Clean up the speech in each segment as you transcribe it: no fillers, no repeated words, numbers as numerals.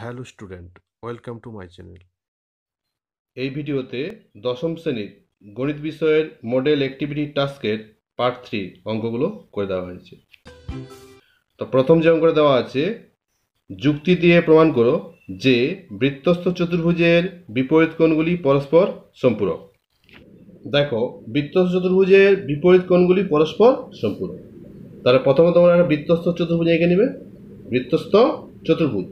Hello student, welcome to my channel. এই ভিডিওতে দশম শ্রেণীর গণিত বিষয়ের মডেল অ্যাক্টিভিটি টাস্কের পার্ট 3 অঙ্কগুলো করে দেওয়া হয়েছে। তো প্রথম যে অঙ্কটা দেওয়া আছে, যুক্তি দিয়ে প্রমাণ করো যে বৃত্তস্থ চতুর্ভুজের বিপরীত কোণগুলি পরস্পর সম্পূরক। দেখো, বৃত্তস্থ চতুর্ভুজের বিপরীত কোণগুলি পরস্পর সম্পূরক। তাহলে প্রথমে তোমরা একটা বৃত্তস্থ চতুর্ভুজ এঁকে নেবে। বৃত্তস্থ চতুর্ভুজ,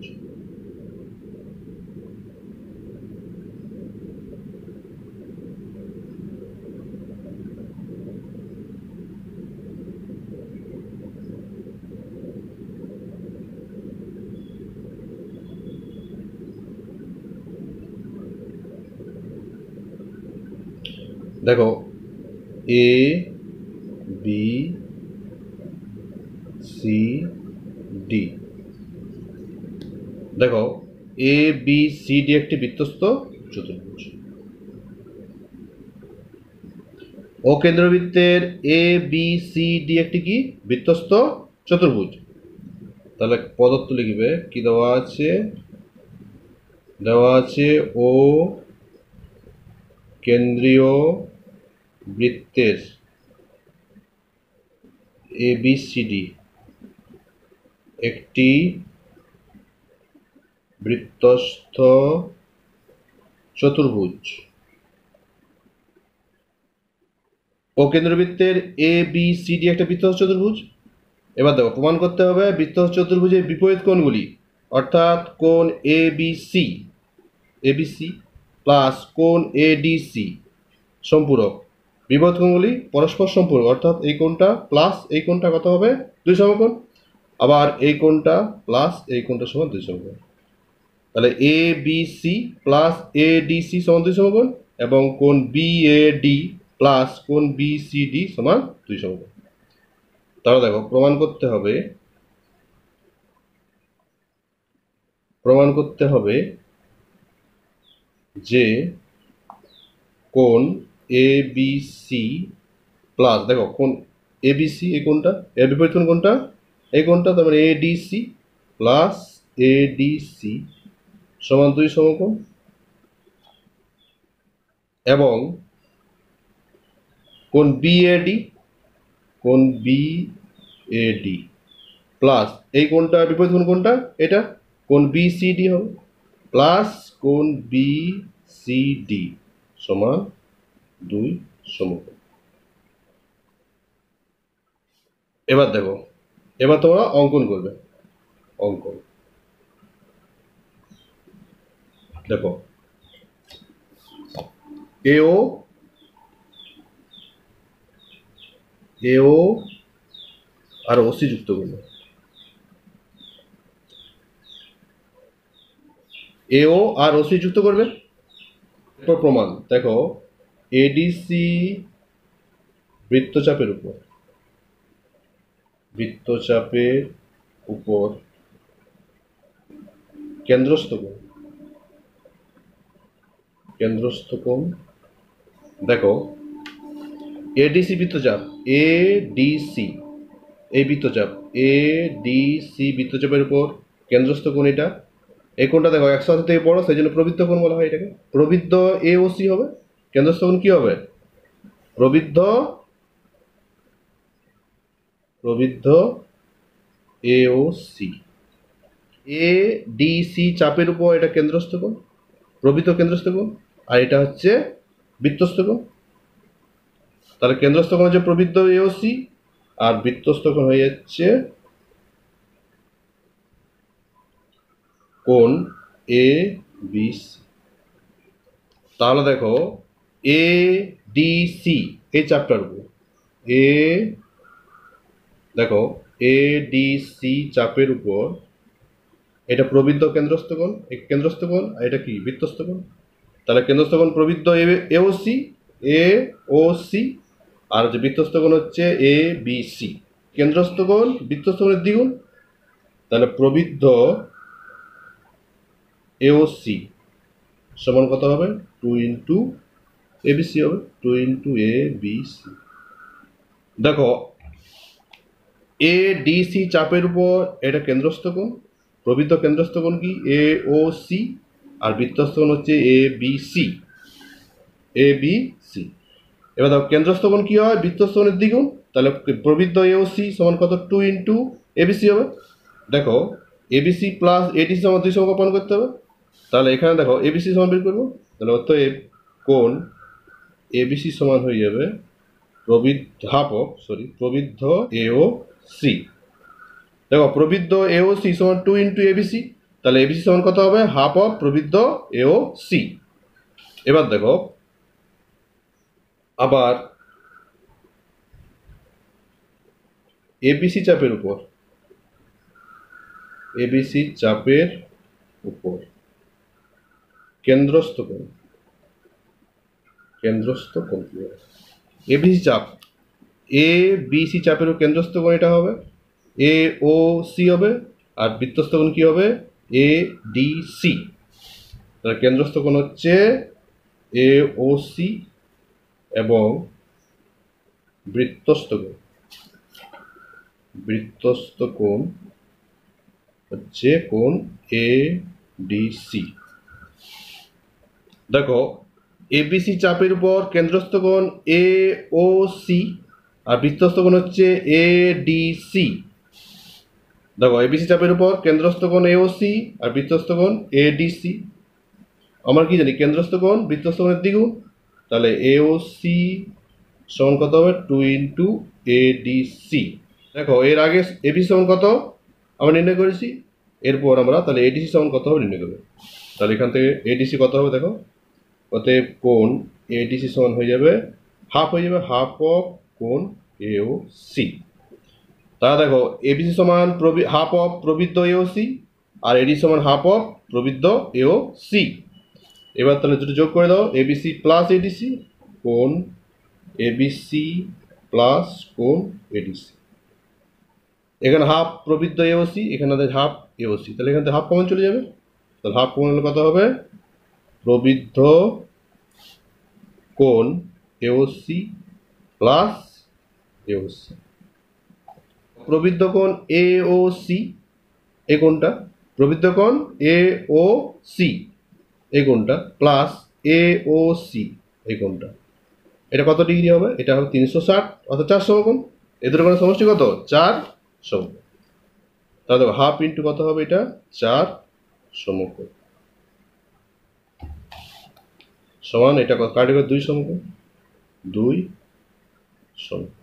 দেখো এ বি সি ডি। দেখো এ বি সি ডি একটি বৃত্তস্থ চতুর্ভুজ। ও কেন্দ্রবৃত্তের এ বি সি ডি একটি কি বৃত্তস্থ চতুর্ভুজ। তাহলে প্রদত্ত লিখবে কি দেওয়া আছে, দেওয়া আছে ও কেন্দ্রীয় বৃত্তের এ বি সি ডি একটি বৃত্তস্থ চতুর্ভুজ। ও কেন্দ্রবৃত্তের এ বি সি ডি একটা বৃত্তস্থ চতুর্ভুজ। এবার দেখো, প্রমাণ করতে হবে বৃত্তস্থ চতুর্ভুজের বিপরীত কোণগুলি, অর্থাৎ কোণ এ বি সি প্লাস কোণ এ ডি সি সম্পূরক। বিপরীত কোণগুলি পরস্পর সম্পূরক, অর্থাৎ এই কোণটা প্লাস এই কোণটা কত হবে, 2 সমকোণ। আবার এই কোণটা প্লাস এই কোণটা সমান 2 সমকোণ। তাহলে A B C plus A D C সমান 2 সমকোণ, এবং কোণ বি এ ডি প্লাস কোণ বি সি ডি সমান 2 সমকোণ। তাহলে দেখো, প্রমাণ করতে হবে যে কোণ এ বি সি প্লাস, দেখো কোণ এ বি সি, এই কোণটা এর বিপরীত কোণ কোনটা, এই কোণটা, তার মানে A D C plus A D C সমান 2 সমকোণ, এবং কোণ বি এ ডি প্লাস এই কোণটা বিপরীত কোণ কোনটা, এটা কোণ বি সি ডি হবে, প্লাস কোণ বি সি ডি সমান 2 সমকোণ। এবার দেখো, এবার তোমরা অঙ্কন করবে। অঙ্কন দেখো, এও আর ওসি যুক্ত করবে। এও আর ওসি যুক্ত করবে। এরপর প্রমাণ, দেখো এডিসি বৃত্তচাপের উপর কেন্দ্রস্থ কোণ। দেখো এডিসি বৃত্তচাপ, এডিসি এই বৃত্তচাপ এডিসি বৃত্তচাপের উপর কেন্দ্রস্থ কোণ এটা। এই কোণটা দেখো 180 থেকে বড়, সেই জন্য প্রবৃদ্ধ কোণ বলা হয় এটাকে। প্রবৃদ্ধ এ ও সি হবে, কেন্দ্রস্থ কোণ কি হবে, প্রবৃদ্ধ A O C. A D C চাপের উপর এটা কেন্দ্রস্থ কোণ, প্রবৃদ্ধ কেন্দ্রস্থ কোণ, আর এটা হচ্ছে বৃত্তস্থ কোণ। তাহলে কেন্দ্রস্থ কোণ হচ্ছে প্রবৃদ্ধ এ ও সি, আর বৃত্তস্থ কোণ হয়ে যাচ্ছে কোণ এ বি সি। তাহলে দেখো এ ডি সি এই চাপটার উপর দেখো এ ডি সি চাপের উপর এটা প্রবৃদ্ধ কেন্দ্রস্থ কোণ, আর এটা কি বৃত্তস্থ কোণ। তাহলে কেন্দ্রস্থ কোণ প্রবৃদ্ধ এ ও সি, আর যে বৃত্তস্থ কোণ হচ্ছে এ বি সি। কেন্দ্রস্থ কোণ বৃত্তস্থ কোণের দ্বিগুণ, তাহলে প্রবৃদ্ধ এ ও সি সমান কত হবে, 2 ইন্টু এ বি সি হবে, 2 ইন্টু এ বি সি। দেখো এ ডি সি চাপের উপর এটা কেন্দ্রস্থ কোণ, প্রবৃদ্ধ কেন্দ্রস্থ কোণ কি এ ও সি, আর বৃত্তস্থ কোণ হচ্ছে এ বি সি। এ বি সি। এবার দেখো কেন্দ্রস্থ কোণ কি হয় বৃত্তস্থ কোণের দ্বিগুণ, তাহলে প্রবৃদ্ধ এ ও সি সমান কত 2 ইন্টু এবিসি হবে। দেখো এবিসি প্লাস এডিসি সমান 2 সমকোণ প্রমাণ করতে হবে। তাহলে এখানে দেখো এবিসি সমান বের করবো, তাহলে অতএব কোণ এবিসি সমান হয়ে যাবে প্রবৃদ্ধ এ ও সি। দেখো প্রবৃদ্ধ এ ও সি সমান 2 ইন্টু এবিসি, তাহলে এবিসি সমান কত হবে হাফ অফ প্রবৃদ্ধ এ ও সি। এবার দেখো আবার এবিসি চাপের উপর কেন্দ্রস্থ কোণ কি হবে এবিসি চাপ এ বিসি চাপের কেন্দ্রস্থ কোণ এটা হবে এ ও সি হবে, আর বৃত্তস্থ কোণ কি হবে এ ডি সি। তাহলে কেন্দ্রস্থ কোণ হচ্ছে এ ও সি এবং বৃত্তস্থ কোণ হচ্ছে কোণ এ ডি সি। দেখো এবিসি চাপের উপর কেন্দ্রস্থ কোণ এ ও সি আর বৃত্তস্থ কোণ হচ্ছে এ ডি সি। দেখো এবিসি চাপের উপর কেন্দ্রস্থ কোণ এ ও সি আর বৃত্তস্থ কোণ এ ডি সি। আমরা কি জানি কেন্দ্রস্থ কোণ বৃত্তস্থ কোণের দ্বিগুণ, তাহলে এ ও সি সমান কত হবে 2 ইন্টু এ ডি সি। দেখো এর আগে এবিসি সমান কত আমরা নির্ণয় করেছি, এরপর আমরা তাহলে এডিসি সমান কত হবে নির্ণয় করবো। তাহলে এখান থেকে এডিসি কত হবে দেখো, অতএব কোণ এডিসি সমান হয়ে যাবে হাফ অফ কোণ এ ও সি। তাহলে দেখো এবিসি সমান হাফ অফ প্রবৃদ্ধ এ ও সি আর এডিসি সমান হাফ অফ প্রবৃদ্ধ এ ও সি। এবার তাহলে দুটো যোগ করে দাও এবিসি প্লাস এডিসি কোণ এবিসি প্লাস কোণ এডিসি। এখানে হাফ প্রবৃদ্ধ এ ও সি, এখানে হাফ এ ও সি, তাহলে এখান থেকে হাফ কমন চলে যাবে। তাহলে হাফ কমন হলে কত হবে প্রবৃদ্ধ কোণ এ ও সি প্লাস এ ও সি। প্রবৃদ্ধ কোণ এ ও সি এই কোণটা, প্রবৃদ্ধ কোণ এ ও সি এই কোণটা প্লাস এ ও সি এই কোণটা, এটা কত ডিগ্রি হবে এটা হবে 360 অর্থাৎ 4 সমকোণ। এদের কোণের সমষ্টি কত 4 সমকোণ। তাহলে দেখো হাফ ইন্টু কত হবে এটা 4 সমকোণ সমান এটা কাটে 2 সমকোণ 2 সমকোণ।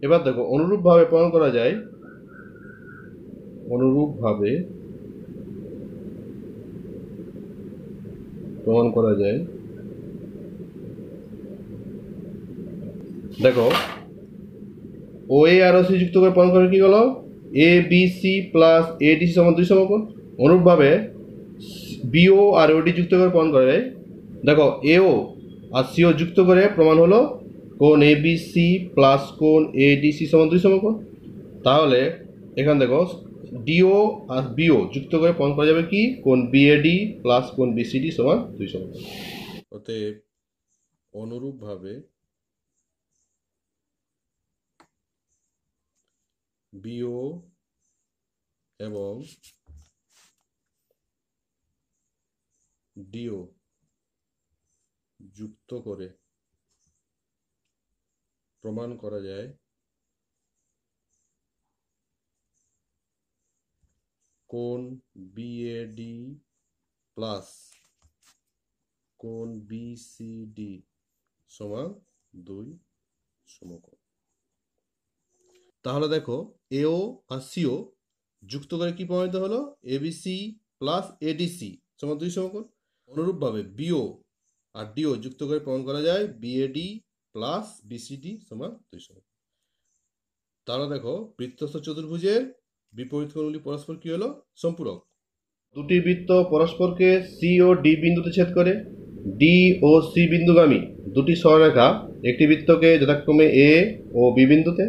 এবার দেখো অনুরূপভাবে প্রমাণ করা যায় দেখো ও এ আর ও সি যুক্ত করে প্রমাণ করে কি হলো A B C plus A D C সমান 2 সমকোণ। অনুরূপভাবে বিও আর ওডি যুক্ত করে প্রমাণ করা যায়। দেখো এও আর সিও যুক্ত করে প্রমাণ হলো কোণ এ বি সি প্লাস কোণ এ ডি সি সমান 2 সমকোণ। তাহলে এখানে দেখো ডিও আর বিও যুক্ত করে প্রমাণ করা যাবে কি কোণ বিএডি প্লাস কোণ বিসিডি সমান 2 সমকোণ। অতএব অনুরূপভাবে বিও এবং ডিও যুক্ত করে প্রমাণ করা যায় কোণ বিএডি প্লাস কোণ বিসিডি সমান 2 সমকোণ। তাহলে দেখো এও আর সিও যুক্ত করে কি প্রমাণিত হলো এবিসি প্লাস এডিসি সমান 2 সমকোণ। অনুরূপভাবে বিও আর ডিও যুক্ত করে প্রমাণ করা যায় বিএডি প্লাস বিসিডি সমান 2 সমকোণ। তাহলে দেখো বৃত্তস্থ চতুর্ভুজের বিপরীত কোণগুলি পরস্পর কি হলো সম্পূরক। দুটি বৃত্ত পরস্পরকে সি ও ডি বিন্দুতে ছেদ করে, ডি ও সি বিন্দুগামী দুটি সরলরেখা একটি বৃত্তকে যথাক্রমে এ ও বি বিন্দুতে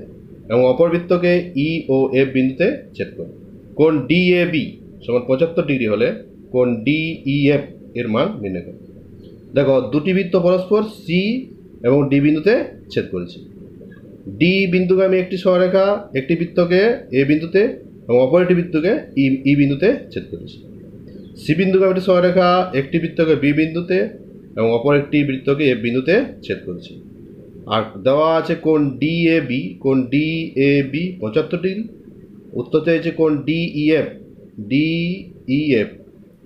এবং অপর বৃত্তকে ই ও এফ বিন্দুতে ছেদ করে। কোণ ডি এ বি সমান 75 ডিগ্রি হলে কোণ ডি ই এফ এর মান নির্ণয় করে। দেখো দুটি বৃত্ত পরস্পর সি এবং ডি বিন্দুতে ছেদ করেছে। ডি বিন্দুগামী একটি সরলরেখা একটি বৃত্তকে এ বিন্দুতে এবং অপর একটি বৃত্তকে ই বিন্দুতে ছেদ করেছে। সি বিন্দুকে একটি সরলরেখা একটি বৃত্তকে বি বিন্দুতে এবং অপর একটি বৃত্তকে এফ বিন্দুতে ছেদ করেছে। আর দেওয়া আছে কোণ ডিএবি, কোণ ডিএবি 75 ডিগ্রি। উত্তর চাইছে কোণ ডিইএফ, ডিইএফ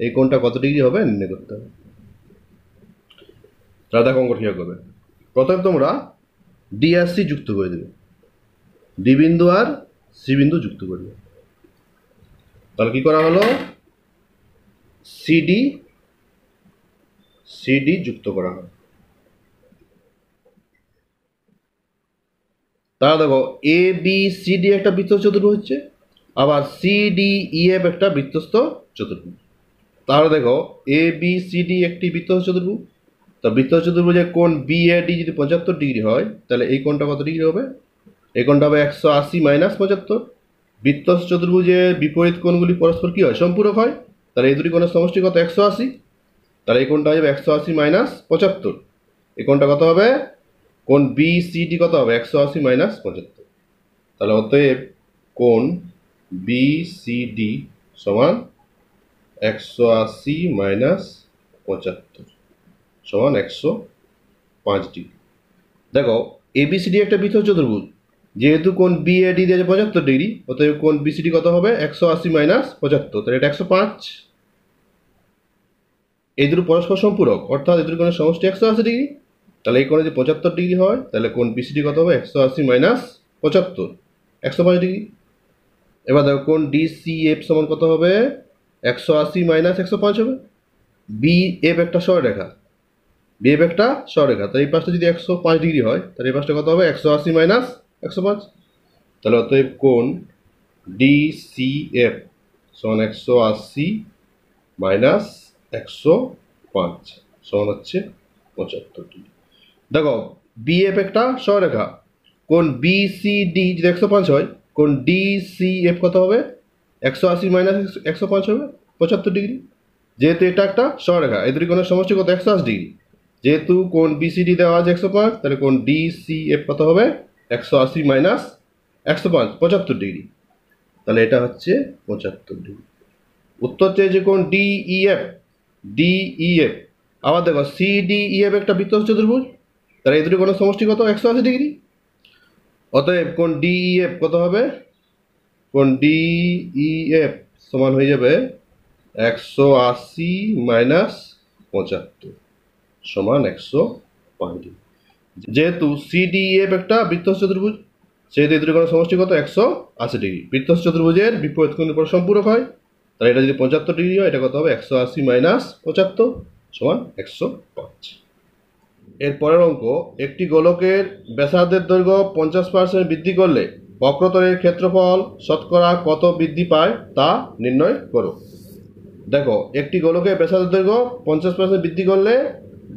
এই কোণটা কত ডিগ্রি হবে নির্ণয় করতে হবে। তাহলে দেখো অঙ্ক ঠিক করবে। প্রথমে তোমরা ডি আর সি যুক্ত করে দেবে, ডি বিন্দু আর সি বিন্দু যুক্ত করবে। তাহলে কি করা হলো, সিডি সিডি যুক্ত করা হয়। তাহলে দেখো এ বি সি ডি একটা বৃত্তস্থ চতুর্ভুজ হচ্ছে, আবার সি ডি ই এফ একটা বৃত্তস্থ চতুর্ভুজ। তাহলে দেখো এ বি সি ডি একটি বৃত্তস্থ চতুর্ভুজ। তো বৃত্তস্থ চতুর্ভুজের কোণ বি এ ডি যদি 75 ডিগ্রি হয়, তাহলে এই কোণটা কত ডিগ্রি হবে? এই কোণটা হবে 180 মাইনাস 75। বৃত্তস্থ চতুর্ভুজের বিপরীত কোণগুলি পরস্পর কি হয়? সম্পূরক হয়। তাহলে এই দুটি কোণের সমষ্টি কত? 180। তাহলে এই কোণটা হবে 180 মাইনাস 75। এই কোণটা কত হবে? কোণ বি সি ডি কত হবে? 180 মাইনাস 75। তাহলে অতএব কোণ বি সি ডি সমান 180 মাইনাস 75 সমান 105 ডিগ্রি। দেখো এবিসিডি একটা বৃত্তস্থ চতুর্ভুজ, যেহেতু কোণ বিএডি দিয়েছে 75 ডিগ্রি, অতএব কোণ বিসিডি কত হবে? 180 মাইনাস 75, তাহলে এটা 105। এই দুটো পরস্পর সম্পূরক, অর্থাৎ এই দুটো কোণের সমষ্টি 180 ডিগ্রি। তাহলে এই কোণে যদি 75 ডিগ্রি হয়, তাহলে কোণ বিসিডি কত হবে? 180 মাইনাস 75, 105 ডিগ্রি। এবার দেখো কোণ ডিসিএফ সমান কত হবে? 180 মাইনাস 105 হবে। বিএফ একটা সরলরেখা, বিএফ একটা সরলরেখা, তাই এই পাশটা যদি 105 ডিগ্রি হয়, তাহলে এই পাশটা কত হবে? 180 মাইনাস 105। তাহলে অতএব কোণ ডিসিএফ সমান 180 মাইনাস 105 সমান হচ্ছে 75 ডিগ্রি। দেখো বিএফ একটা সরলরেখা, কোণ বিসিডি যদি 105 হয়, কোণ ডিসিএফ কত হবে? 180 মাইনাস 105 হবে 75 ডিগ্রি। যেহেতু এটা একটা সরলরেখা, এই দুটি কোণের সমষ্টি কত? 180 ডিগ্রি। যেহেতু কোণ বিসিডি দেওয়া আছে 105, তাহলে কোণ ডিসিএফ কত হবে? 180 মাইনাস 105, 75 ডিগ্রি। তাহলে এটা হচ্ছে 75 ডিগ্রি। উত্তর চেয়েছে কোণ ডিইএফ, ডিইএফ। আবার দেখো সিডিইএফ একটা বৃত্তস্থ চতুর্ভুজ, তাহলে এই দুটি কোণের সমষ্টি কত? 180 ডিগ্রি। অতএব কোণ ডিইএফ কত হবে? কোণ ডিইএফ সমান হয়ে যাবে 180 মাইনাস 75 সমান 105 ডিগ্রি। যেহেতু সিডিএফ একটা বৃত্তস্থ চতুর্ভুজ, সেহেতু এই দুটি কোণের সমষ্টি কত? 180 ডিগ্রি। বৃত্তস্থ চতুর্ভুজের বিপরীত কোণের উপর সম্পূরক হয়, তাহলে এটা যদি 75 ডিগ্রি হয়, এটা কত হবে? 180 মাইনাস 75 সমান 105। এর পরের অঙ্ক, একটি গোলকের ব্যাসার্ধের দৈর্ঘ্য 50% বৃদ্ধি করলে বক্রতলের ক্ষেত্রফল শতকরা কত বৃদ্ধি পায় তা নির্ণয় করো। দেখো একটি গোলকের ব্যাসার্ধের দৈর্ঘ্য 50% বৃদ্ধি করলে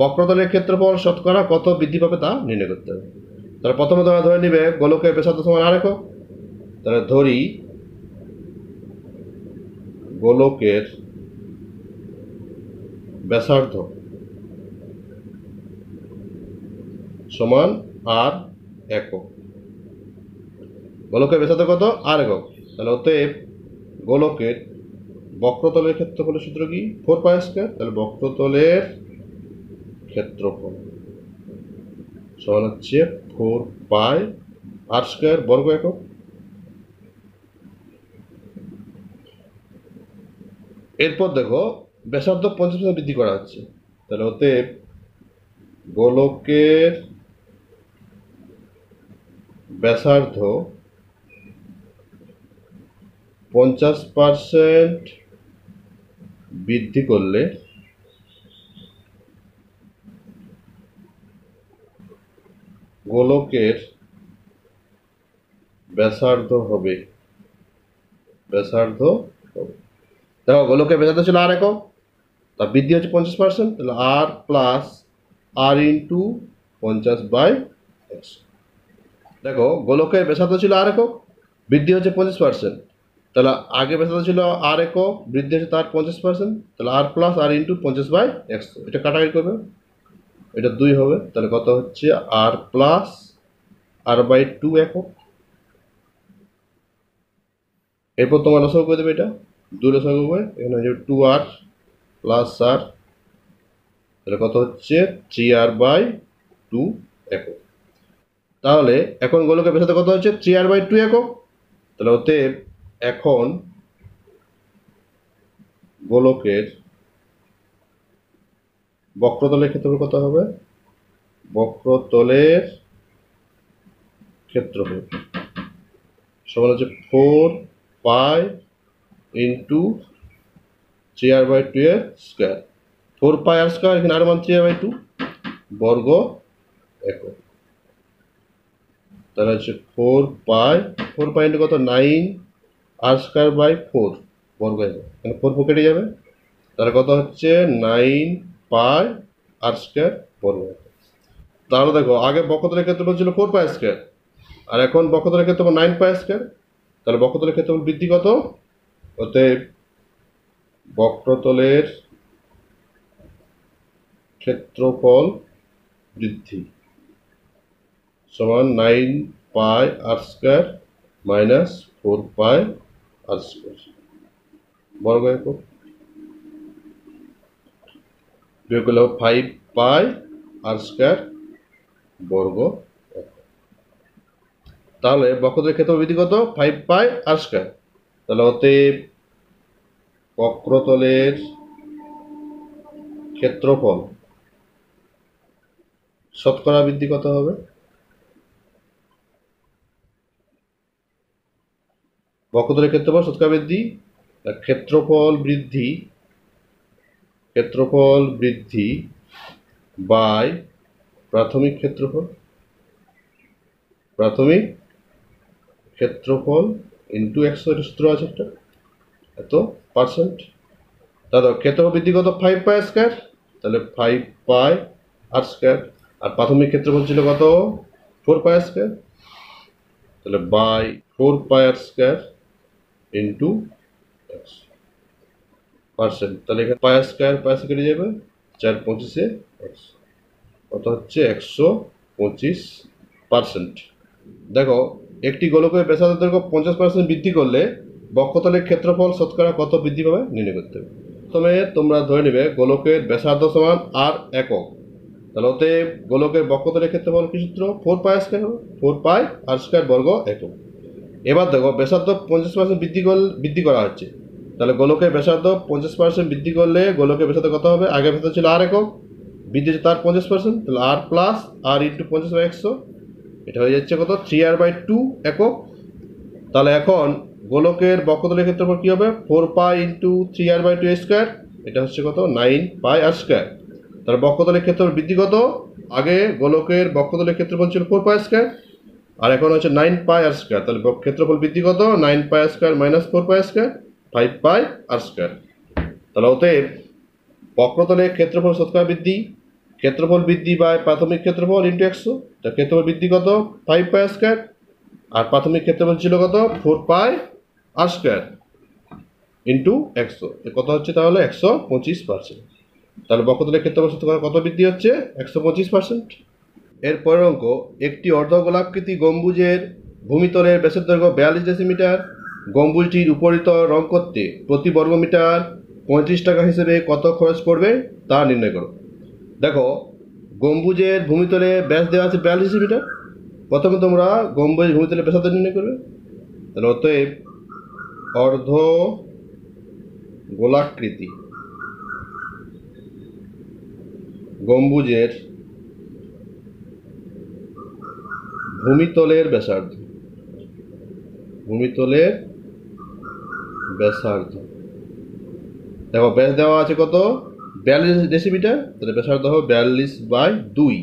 বক্রতলের ক্ষেত্রফল শতকরা কত বৃদ্ধি পাবে তা নির্ণয় করতে হবে। তাহলে প্রথমে তোমরা ধরে নিবে গোলকের ব্যাসার্ধ সমান আর একক। তাহলে ধরি গোলকের ব্যাসার্ধ সমান আর একক। গোলকের ব্যাসার্ধ কত? আর একক। তাহলে অতএব গোলকের বক্রতলের ক্ষেত্রফলের সূত্র কি? 4 পাই স্কয়ার। তাহলে বক্রতলের ক্ষেত্রফল সমান হচ্ছে 4 পাই আর স্কয়ার বর্গ একক। এরপর দেখো ব্যাসার্ধ 50% বৃদ্ধি করা হচ্ছে, তাহলে অতএব গোলকের ব্যাসার্ধ 50% বৃদ্ধি করলে গোলকের ব্যাসার্ধ হবে দেখো গোলকের ব্যাসার্ধ ছিল আর একক, তা বৃদ্ধি হচ্ছে 50%, তাহলে আর প্লাস আর ইন্টু 50/100। দেখো গোলকের ব্যাসার্ধ ছিল আর একক, বৃদ্ধি হচ্ছে 50%, তাহলে আগে ব্যাসার্ধ ছিল আর একক, বৃদ্ধি হচ্ছে তার 50%, তাহলে আর প্লাস আর ইন্টু 50/100। এটা কাটাকাটি করবে, এটা 2 হবে, তাহলে কত হচ্ছে? আর প্লাস আর/2 একক। এরপর তোমার লসাগু করে দেবে, এটা 2 লসাগু হবে, এখানে হচ্ছে 2r প্লাস r, তাহলে কত হচ্ছে 3r/2 একক। তাহলে এখন গোলকের ব্যাসার্ধ কত হচ্ছে 3r/2 একক। তাহলে অতএব এখন গোলকের বক্রতলের ক্ষেত্রফল কত হবে? বক্রতলের ক্ষেত্রফল সমান হচ্ছে 4 পাই ইন্টু 3r/2 এর স্কোয়ার। 4 পাই আর স্কোয়ার, এখানে আর মান 3r/2 বর্গ একক। তাহলে হচ্ছে 4 পাই ইন্টু কত 9 আর স্কোয়ার বাই 4 বর্গ একক, এখানে 4 কেটে যাবে, তাহলে কত হচ্ছে 9 পাই আর স্কোয়ার বর্গ একক। তাহলে দেখো আগে বক্রতলের ক্ষেত্রফল ছিল 4 পাই স্কোয়ার, আর এখন বক্রতলের ক্ষেত্রফল 9 পাই স্কোয়ার। তাহলে বক্রতলের ক্ষেত্রফল বৃদ্ধি কত? অতএব বক্রতলের ক্ষেত্রফল বৃদ্ধি সমান 9 পাই আর স্কোয়ার মাইনাস 4 পাই আর স্কোয়ার বর্গ একক, বিয়োগ করলে 5 পাই আর স্কোয়ার বর্গ একক। তাহলে বক্রতলের ক্ষেত্রফল বৃদ্ধি কত? 5 পাই আর স্কোয়ার। তাহলে অতএব বক্রতলের ক্ষেত্রফল শতকরা বৃদ্ধি কত হবে? বক্রতলের ক্ষেত্রফল শতকরা বৃদ্ধি, ক্ষেত্রফল বৃদ্ধি বাই প্রাথমিক ক্ষেত্রফল ইন্টু 100, এটা সূত্র আছে একটা, এত পার্সেন্ট। দাদা ক্ষেত্রফল বৃদ্ধি কত? 5 পাই স্কোয়ার, তাহলে 5 পাই আর স্কোয়ার, আর প্রাথমিক ক্ষেত্রফল ছিল কত? 4 পাই স্কোয়ার, তাহলে বাই 4 পাই আর স্কোয়ার ইন্টু পার্সেন্ট। তাহলে এখানে পাই স্কোয়ার কেটে যাবে, 4 25-এ 100, কত হচ্ছে 125%। দেখো একটি গোলকের ব্যাসার্ধ দৈর্ঘ্য 50% বৃদ্ধি করলে বক্ষতলের ক্ষেত্রফল শতকরা কত বৃদ্ধি পাবে নির্ণয় করতে হবে। প্রথমে তোমরা ধরে নেবে গোলকের ব্যাসার্ধ সমান আর একক, তাহলে ওতে গোলকের বক্ষতলের ক্ষেত্রফল কি সূত্র? 4 পাই স্কোয়ার হবে, 4 পাই আর স্কোয়ার বর্গ একক। এবার দেখো ব্যাসার্ধ 50% বৃদ্ধি করা হচ্ছে, তাহলে গোলকের ব্যাসার্ধ 50% বৃদ্ধি করলে গোলকের ব্যাসার্ধ কত হবে? আগে ব্যাসার্ধ ছিল আর একক, বৃদ্ধি হচ্ছে তার 50%, তাহলে আর প্লাস আর ইন্টু 50/100, এটা হয়ে যাচ্ছে কত? 3r/2 একক। তাহলে এখন গোলকের বক্ষতলের ক্ষেত্রফল কি হবে? 4 পাই ইন্টু 3r/2 স্কোয়ার, এটা হচ্ছে কত? 9 পাই আর স্কোয়ার। তাহলে বক্ষতলের ক্ষেত্রফল বৃদ্ধি কত? আগে গোলকের বক্ষতলের ক্ষেত্রফল ছিল 4 পাই স্কোয়ার, আর এখন হচ্ছে 9 পাই আর স্কোয়ার, তাহলে ক্ষেত্রফল বৃদ্ধি কত? 9 পাই স্কোয়ার মাইনাস 4 পাই স্কোয়ার, 5 পাই আর স্কোয়ার। তাহলে অতএব বক্রতলের ক্ষেত্রফল শতকরা বৃদ্ধি, ক্ষেত্রফল বৃদ্ধি বাই প্রাথমিক ক্ষেত্রফল ইন্টু 100, তা ক্ষেত্রফল বৃদ্ধি কত? 5 পাই স্কোয়ার, আর প্রাথমিক ক্ষেত্রফল ছিল কত? 4 পাই আর স্কোয়ার ইন্টু 100, কত হচ্ছে তাহলে? 125%। তাহলে বক্রতলের ক্ষেত্রফল শতকরা কত বৃদ্ধি হচ্ছে? 125%। এরপরের অঙ্ক, একটি অর্ধগোলাকৃতি গম্বুজের ভূমিতলের ব্যাসের দৈর্ঘ্য 42 ডেসিমিটার, গম্বুজটির উপরিতল রং করতে প্রতি বর্গমিটার 35 টাকা হিসেবে কত খরচ পড়বে তা নির্ণয় করো। দেখো গম্বুজের ভূমিতলে ব্যাস দেওয়া আছে 42 ডেসিমিটার, প্রথমে তোমরা গম্বুজের ভূমিতলের ব্যাসার্ধ নির্ণয় করবে। তাহলে অতএব অর্ধ গোলাকৃতি গম্বুজের ভূমিতলের ব্যাসার্ধ দেখো ব্যাস দেওয়া আছে কত? 42 ডেসিমিটার, তাহলে ব্যাসার্ধ হবে 42/2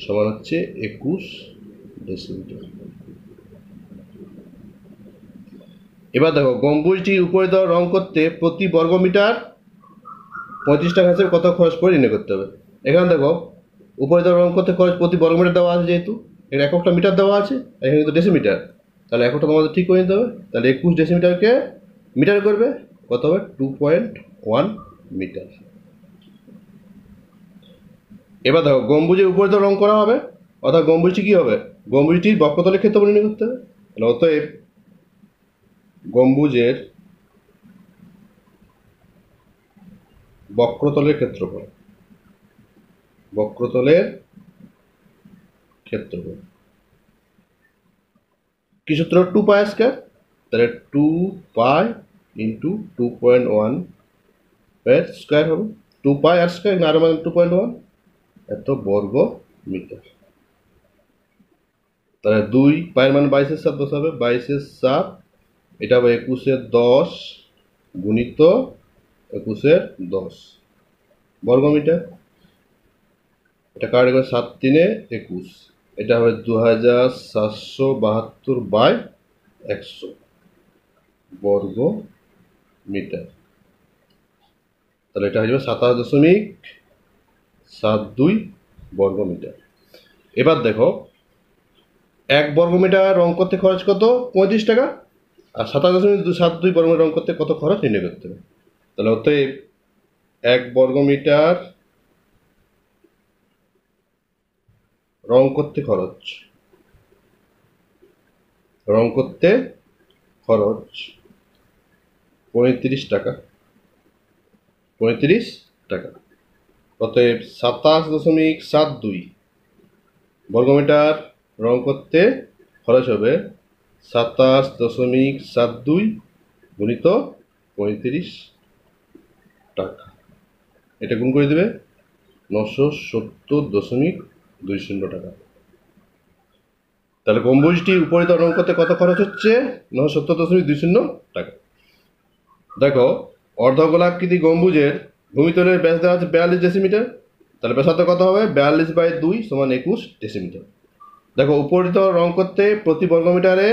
সমান হচ্ছে 21 ডেসিমিটার। এবার দেখো গম্বুজটির উপরিতল রং করতে প্রতি বর্গমিটার 35 টাকা হিসেবে কত খরচ করে নির্ণয় করতে হবে। এখানে দেখো উপরিতল রং করতে খরচ প্রতি বর্গমিটার দেওয়া আছে, যেহেতু এর এককটা মিটার দেওয়া আছে, এখানে কিন্তু ডেসিমিটার, তাহলে এককটা তোমাদের ঠিক করে নিতে হবে। তাহলে 21 ডেসিমিটারকে মিটার করবে, কত হবে? 2.1 মিটার। এবার দেখো গম্বুজের উপরিতল রং করা হবে, অর্থাৎ গম্বুজটি কি হবে? গম্বুজটির বক্ষতলের ক্ষেত্রফল নির্ণয় করতে হবে। তাহলে অতএব গম্বুজের বক্রতলের ক্ষেত্রফল। বক্রতলের ক্ষেত্রফল কি সূত্র? 2 পাই স্কয়ার। তাহলে 2 পাই ইন্টু 2.1 এর স্কয়ার হবে। 2 পাই আর স্কয়ার, আর মানে 2.1, এত বর্গ মিটার। তাহলে 2 পাইয়ের মান 22-এর 7 বসাবে, 22-এর 7, এটা হবে 21-এর 10 গুণিত 21-এর 10 বর্গ মিটার। এটা কাটে করে 7×3=21, এটা হবে 2772/100 বর্গ মিটার। তাহলে এটা হয়ে যাবে 27.72 বর্গ মিটার। এবার দেখো 1 বর্গ মিটার রং করতে খরচ কত? 35 টাকা। আর 27.72 বর্গ মিটার রং করতে কত খরচ নির্ণয় করতে হবে। তাহলে অতএব 1 বর্গ মিটার রং করতে খরচ 35 টাকা। 35 টাকা। অতএব 27.72 বর্গমিটার রং করতে খরচ হবে 27.72 গুণিত 35 টাকা। এটা গুণ করে দেবে 970.20 টাকা। তাহলে গম্বুজটি উপরিতল রং করতে কত খরচ হচ্ছে? 970.20 টাকা। দেখো অর্ধগোলাকৃতি গম্বুজের ভূমিতলের ব্যাস দেওয়া আছে 42 ডেসিমিটার। তাহলে ব্যাসার্ধ কত হবে? 42/2 = 21 ডেসিমিটার। দেখো উপরিতল রং করতে প্রতি বর্গমিটারে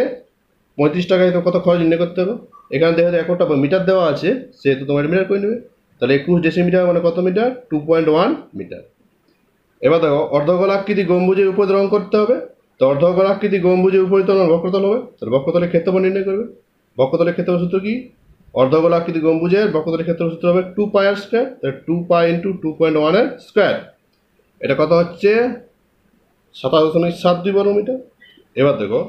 35 টাকায় কত খরচ নির্ণয় করতে হবে। এখানে দেখা যায় একটা মিটার দেওয়া আছে, সেহেতু তোমার মিটার করে নেবে। তাহলে 21 ডেসিমিটার মানে কত মিটার? 2.1 মিটার। এবার দেখো অর্ধগোলাকৃতি গম্বুজের উপর রং করতে হবে। তো অর্ধগোলাকৃতি গম্বুজের উপরিতল বক্রতল হবে, তাহলে বক্রতলের ক্ষেত্রফল নির্ণয় করবে। বক্রতলের ক্ষেত্রফল সূত্র কি? অর্ধগোলাকৃতি গম্বুজের বক্রতলের ক্ষেত্রফল সূত্র হবে 2 পাই আর স্কয়ার। তাহলে 2 পাই ইন্টু 2.1 এর স্কয়ার। এটা কত হচ্ছে? 27.72 বর্গ মিটার। এবার দেখো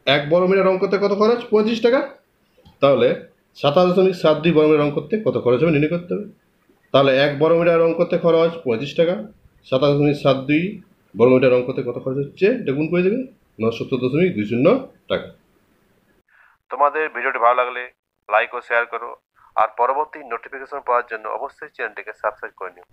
1 বর্গ মিটার রং করতে কত খরচ? 35 টাকা। তাহলে 27.72 বর্গ মিটার রং করতে কত খরচ হবে নির্ণয় করতে হবে। তাহলে 1 বর্গ মিটার রং করতে খরচ 35 টাকা। 27.72 বর্গ মিটার রং করতে কত খরচ হচ্ছে এটা গুণ করে দেবে 970.20 টাকা। তোমাদের ভিডিওটি ভালো লাগলে লাইক ও শেয়ার করো, আর পরবর্তী নোটিফিকেশন পাওয়ার জন্য অবশ্যই চ্যানেলটিকে সাবস্ক্রাইব করে নিও।